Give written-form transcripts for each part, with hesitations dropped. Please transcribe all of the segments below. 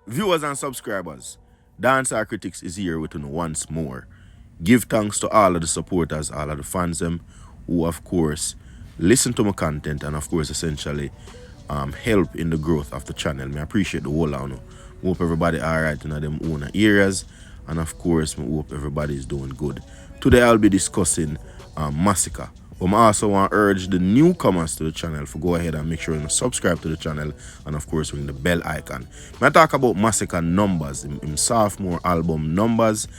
Viewers and subscribers, Dancehall Critics is here with you once more. Give thanks to all of the supporters, all of the fans them who of course listen to my content and of course essentially help in the growth of the channel. I appreciate the whole of you. Hope everybody alright in them own areas, and of course I hope everybody is doing good. Today I'll be discussing Masicka. But I also want to urge the newcomers to the channel to go ahead and make sure you subscribe to the channel and of course ring the bell icon. I talk about Masicka numbers, in sophomore album numbers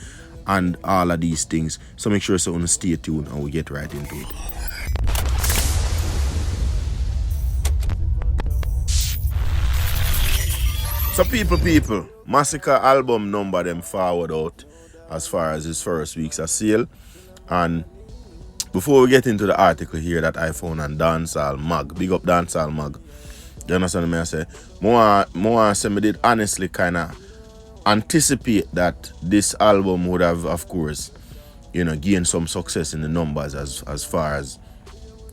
and all of these things. So make sure you stay tuned and we get right into it. So people, Masicka album number them forward out as far as his first weeks of sale. And before we get into the article here that I found on Dancehall Mag, big up Dancehall Mag, you understand me? I say, more say me did honestly kind of anticipate that this album would have, of course, gained some success in the numbers as far as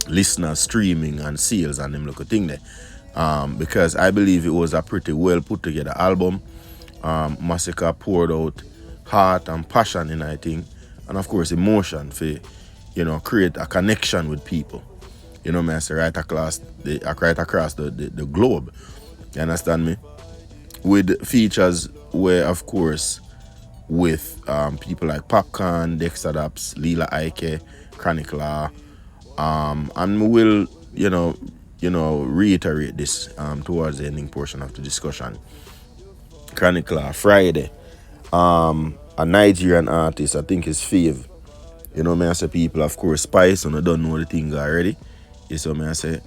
listeners, streaming, and sales and them look a thing there. Because I believe it was a pretty well put together album. Masicka poured out heart and passion in, I think, and of course emotion for create a connection with people. I say right across the globe. You understand me? With features where, of course, with people like Popcorn, Dexter Daps, Lila Ike, Chronic Law, and we will, reiterate this towards the ending portion of the discussion. Chronic Law, Friday, a Nigerian artist, I think is Fave. I say people, of course, Spice, and I don't know the thing already. I say,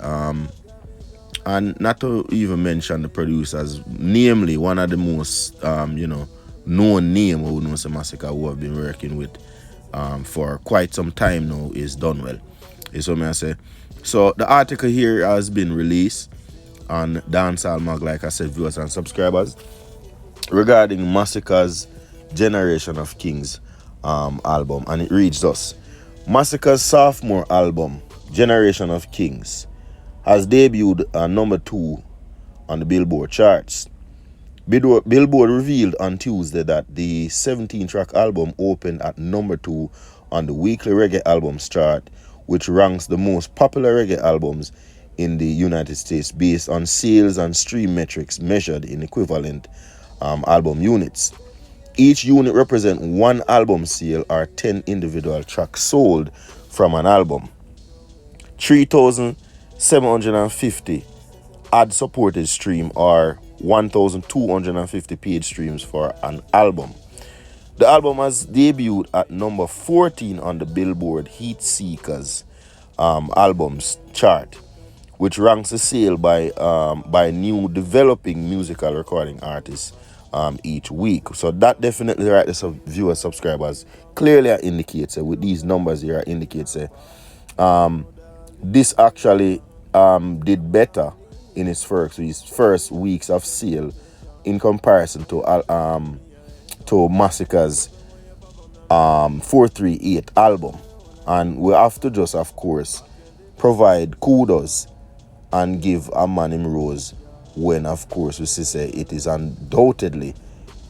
and not to even mention the producers, namely one of the most, known name who knows Masicka, who have been working with for quite some time now, is Dunwell. I say. So the article here has been released on Dancehall Mag, like I said, viewers and subscribers, regarding Masicka's Generation of Kings album, and it reads thus: Masicka's sophomore album, Generation of Kings, has debuted at number 2 on the Billboard charts. Billboard revealed on Tuesday that the 17-track album opened at number 2 on the weekly reggae albums chart, which ranks the most popular reggae albums in the United States based on sales and stream metrics measured in equivalent album units. Each unit represents one album sale or 10 individual tracks sold from an album. 3,750 ad-supported stream or 1,250 paid streams for an album. The album has debuted at number 14 on the Billboard Heat Seekers albums chart, which ranks the sale by new developing musical recording artists each week. So that definitely, right, the viewers, subscribers, clearly indicates with these numbers here indicates this actually did better in its first weeks of sale in comparison to Masicka's 438 album. And we have to just, of course, provide kudos and give a man him rose when, of course, we say it is undoubtedly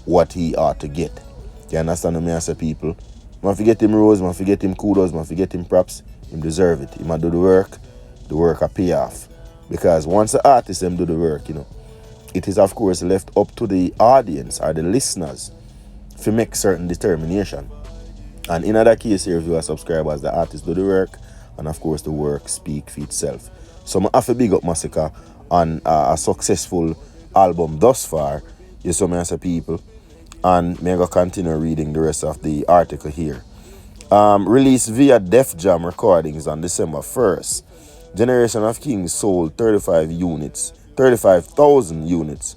what he ought to get. You understand me, I say, people? Man forget him rose, man forget him kudos, man forget him props. Him deserve it. He might do the work will pay off. Because once the artist them do the work, it is, of course, left up to the audience or the listeners to make certain determination. And in other case here, viewers, subscribers, the artists do the work, and of course the work speak for itself. So I have to big up Masicka on a successful album thus far. You saw me as a people, and I'm going to continue reading the rest of the article here. Released via Def Jam Recordings on December 1st, Generation of Kings sold 35,000 units.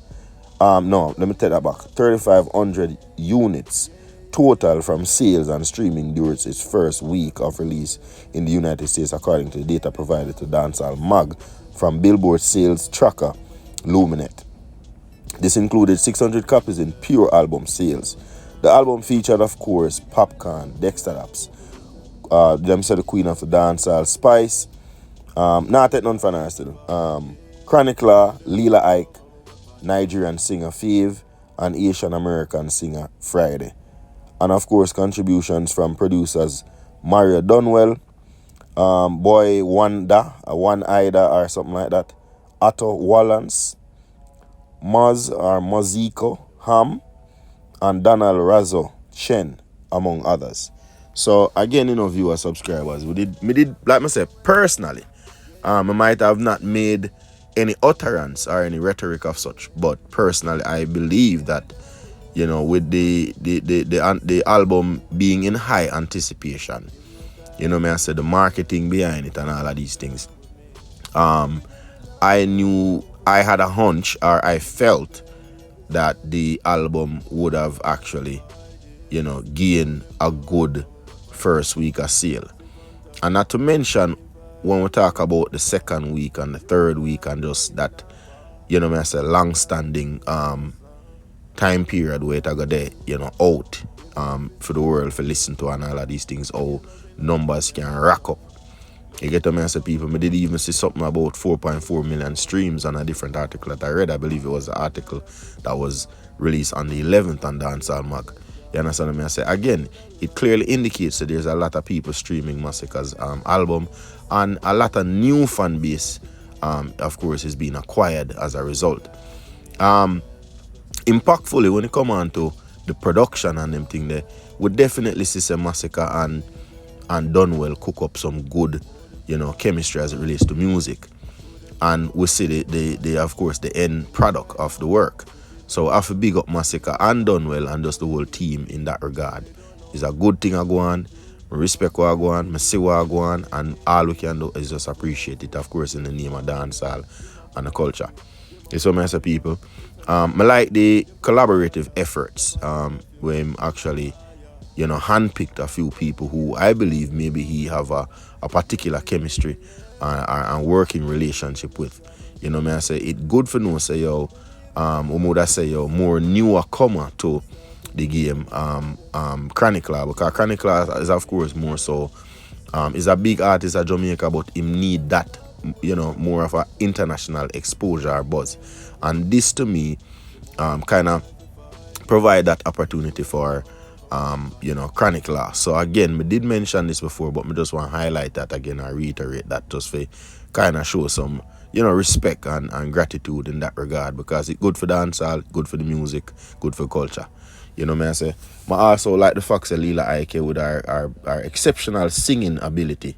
No, let me take that back. 3,500 units total from sales and streaming during its first week of release in the United States, according to the data provided to Dancehall Mag from Billboard sales tracker Luminet. This included 600 copies in pure album sales. The album featured, of course, Popcorn, Dexter Daps, them said the Queen of the Dancehall, Spice, not take none for her still, Chronic Law, Lila Ike, Nigerian singer Fave, and Asian American singer Friday. And of course, contributions from producers Mario Dunwell, Boy Wanda, One Ida or something like that, Otto Wallance, Maz or Moziko Ham, and Donald Razzo Chen, among others. So again, viewer subscribers, we did like I said, personally, I might have not made any utterance or any rhetoric of such, but personally I believe that, with the album being in high anticipation, I said the marketing behind it and all of these things, I knew, I had a hunch, or I felt that the album would have actually, gained a good first week of sale. And not to mention, when we talk about the second week and the third week and just that, I say long-standing time period where it got there, out for the world for listen to and all of these things, how numbers can rack up. You get me, I say people, I did even see something about 4.4 million streams on a different article that I read. I believe it was the article that was released on the 11th on Dancehall Mag. You understand me? I say, again, it clearly indicates that there's a lot of people streaming Masicka's album, and a lot of new fan base, of course, is being acquired as a result. Impactfully, when it come on to the production and them thing there, we definitely see some Masicka and Dunwell cook up some good, chemistry as it relates to music. And we see the of course, the end product of the work. So I have to big up Masicka and Dunwell and just the whole team in that regard. It's a good thing I go on. I respect what I go on. I see what I go on. And all we can do is just appreciate it, of course, in the name of dancehall and the culture. It's what I say, people. I like the collaborative efforts where I'm actually, handpicked a few people who I believe maybe he have a particular chemistry and working relationship with. I say it good for no say yo, more newer comer to the game, Chronicler, because Chronicler is of course more so is a big artist at Jamaica, but him need that, more of a international exposure or buzz. And this to me kind of provide that opportunity for Chronicler. So again, we did mention this before, but we just want to highlight that again and reiterate that just for kind of show some, respect and gratitude in that regard, because it's good for dancehall, good for the music, good for culture. I say. I also like the fact that Lila Ike with our exceptional singing ability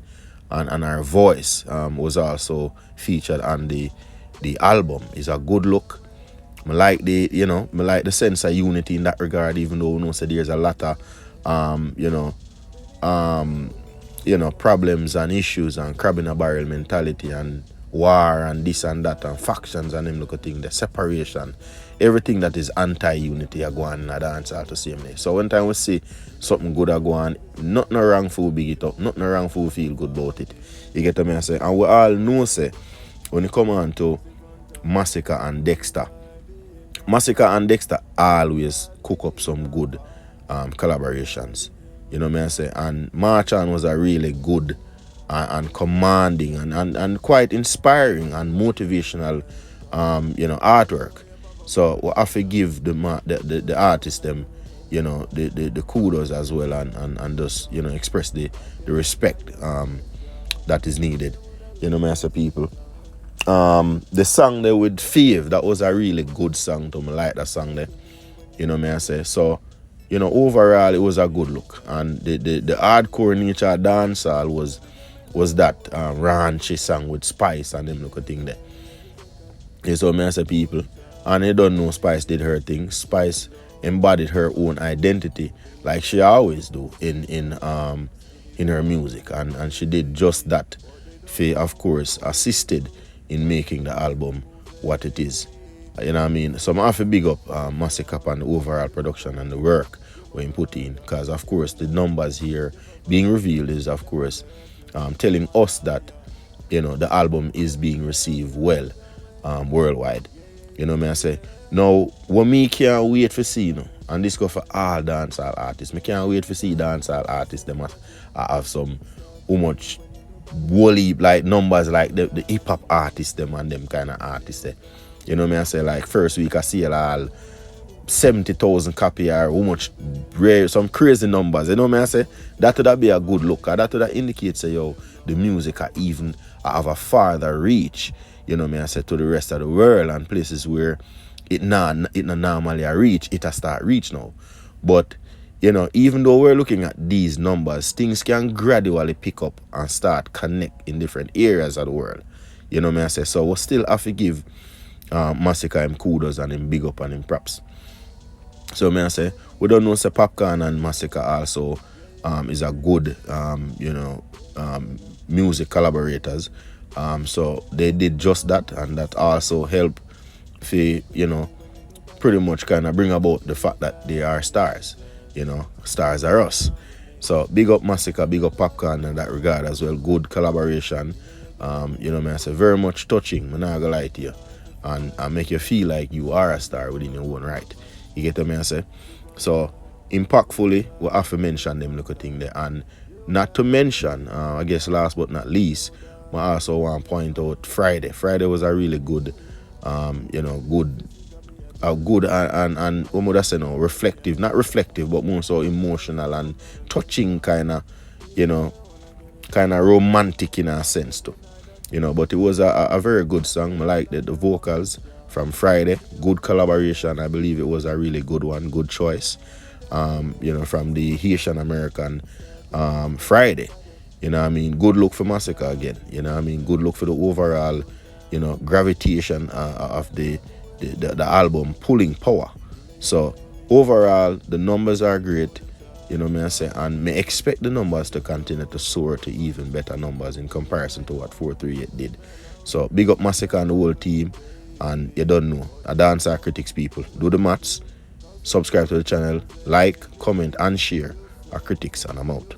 and our voice was also featured on the album. It's a good look. I like the sense of unity in that regard, even though there's a lot of problems and issues and crab in a barrel mentality and war and this and that and factions and them look at things, the separation, everything that is anti-unity are going in a dancehall to same day. So one time we see something good are going, nothing wrong for big it up, nothing wrong for feel good about it. You get me I say? And we all know say when it come on to Masicka and Dexter always cook up some good collaborations. I say? And Marchan was a really good and commanding and quite inspiring and motivational artwork. So we have to give the artists them, the kudos as well and just, express the respect that is needed. I say, people. The song there with Fave, that was a really good song to me. Like that song there. I say. So, overall it was a good look. And the hardcore nature of dancehall was that raunchy song with Spice and them look a thing there. So I say, people. And you don't know Spice did her thing. Spice embodied her own identity like she always do in her music. And she did just that. Faye, of course, assisted in making the album what it is. You know what I mean? So I have to big up Masicka on the overall production and the work we put in, because of course the numbers here being revealed is of course telling us that the album is being received well worldwide. I say. Now what me can't wait for see, and this go for all dancehall artists. Me can't wait for see dancehall artists them have some how much wholly like numbers like the hip hop artists them and them kind of artists there. I say, like first week I see all 70,000 copy or how much rare, some crazy numbers. You know what I say? That would be a good look. That would indicate say yo, the music are even have a farther reach. You know what I say, to the rest of the world and places where it not normally a reach, it a start reach now. But you know, even though we're looking at these numbers, things can gradually pick up and start connect in different areas of the world. You know what I say? So we still have to give Masicka him kudos and him big up and him props. So I say we don't know say Popcorn and Masicka also is a good music collaborators. So they did just that, and that also helped for, you know, pretty much kind of bring about the fact that they are stars. You know, stars are us. So big up Masicka, big up Popcorn in that regard as well. Good collaboration. You know, I say very much touching. I'm not gonna lie to you, and make you feel like you are a star within your own right. You get what I say? So impactfully, we have to mention them little thing there, and not to mention, I guess last but not least, I also want to point out Friday. Friday was a really good, good and what would I say now, reflective, not reflective, but more so emotional and touching kind of romantic in a sense too. You know, but it was a very good song. I liked the vocals from Friday. Good collaboration. I believe it was a really good one. Good choice. From the Haitian American Friday. You know what I mean? Good look for Masicka again. You know what I mean? Good look for the overall, gravitation of the album, pulling power. So overall, the numbers are great. You know what I say? And may expect the numbers to continue to soar to even better numbers in comparison to what 438 did. So big up Masicka and the whole team. And you don't know, a Dancehall Critics people, do the maths, subscribe to the channel, like, comment and share our critics, and I'm out.